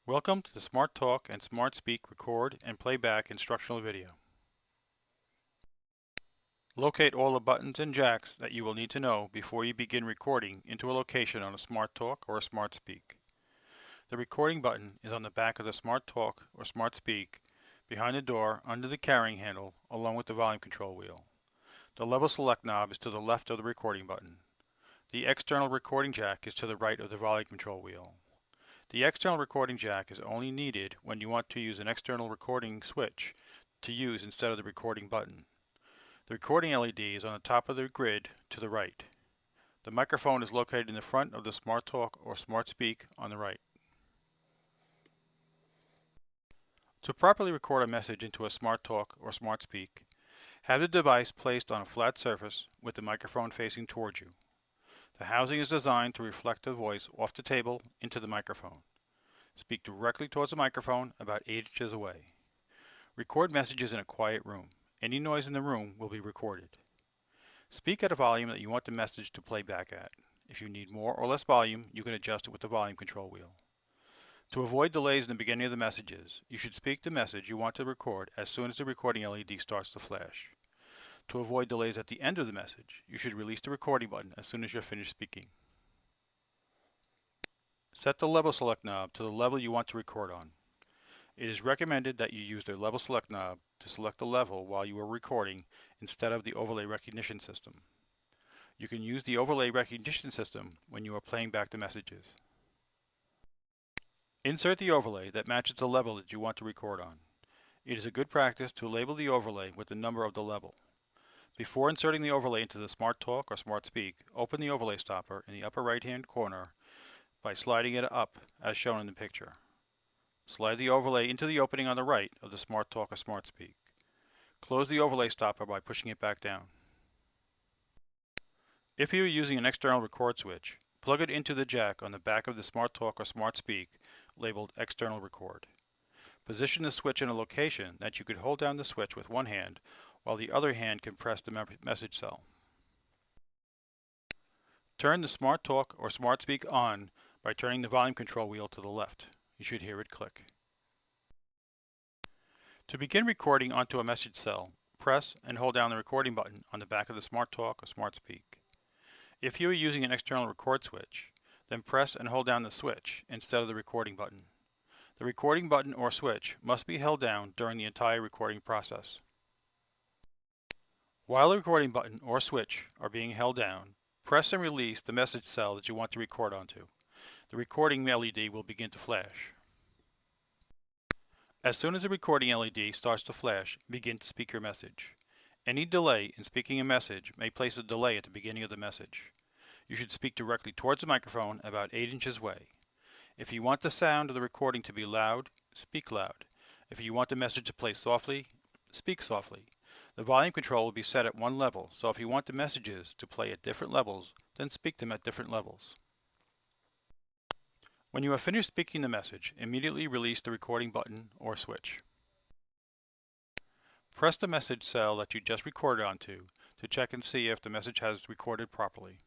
Welcome to the Smart Talk and Smart Speak record and playback instructional video. Locate all the buttons and jacks that you will need to know before you begin recording into a location on a Smart Talk or a Smart Speak. The recording button is on the back of the Smart Talk or Smart Speak, behind the door under the carrying handle along with the volume control wheel. The level select knob is to the left of the recording button. The external recording jack is to the right of the volume control wheel. The external recording jack is only needed when you want to use an external recording switch to use instead of the recording button. The recording LED is on the top of the grid to the right. The microphone is located in the front of the Smart Talk or Smart Speak on the right. To properly record a message into a Smart Talk or Smart Speak, have the device placed on a flat surface with the microphone facing towards you. The housing is designed to reflect the voice off the table into the microphone. Speak directly towards the microphone about 8 inches away. Record messages in a quiet room. Any noise in the room will be recorded. Speak at a volume that you want the message to play back at. If you need more or less volume, you can adjust it with the volume control wheel. To avoid delays in the beginning of the messages, you should speak the message you want to record as soon as the recording LED starts to flash. To avoid delays at the end of the message, you should release the recording button as soon as you're finished speaking. Set the level select knob to the level you want to record on. It is recommended that you use the level select knob to select the level while you are recording instead of the overlay recognition system. You can use the overlay recognition system when you are playing back the messages. Insert the overlay that matches the level that you want to record on. It is a good practice to label the overlay with the number of the level. Before inserting the overlay into the Smart Talk or Smart Speak, open the overlay stopper in the upper right-hand corner by sliding it up as shown in the picture. Slide the overlay into the opening on the right of the Smart Talk or Smart Speak. Close the overlay stopper by pushing it back down. If you are using an external record switch, plug it into the jack on the back of the Smart Talk or Smart Speak labeled External Record. Position the switch in a location that you could hold down the switch with one hand while the other hand can press the message cell. Turn the Smart Talk or Smart Speak on by turning the volume control wheel to the left. You should hear it click. To begin recording onto a message cell, press and hold down the recording button on the back of the Smart Talk or Smart Speak. If you are using an external record switch, then press and hold down the switch instead of the recording button. The recording button or switch must be held down during the entire recording process. While the recording button or switch are being held down, press and release the message cell that you want to record onto. The recording LED will begin to flash. As soon as the recording LED starts to flash, begin to speak your message. Any delay in speaking a message may place a delay at the beginning of the message. You should speak directly towards the microphone about 8 inches away. If you want the sound of the recording to be loud, speak loud. If you want the message to play softly, speak softly. The volume control will be set at one level, so if you want the messages to play at different levels, then speak them at different levels. When you have finished speaking the message, immediately release the recording button or switch. Press the message cell that you just recorded onto to check and see if the message has recorded properly.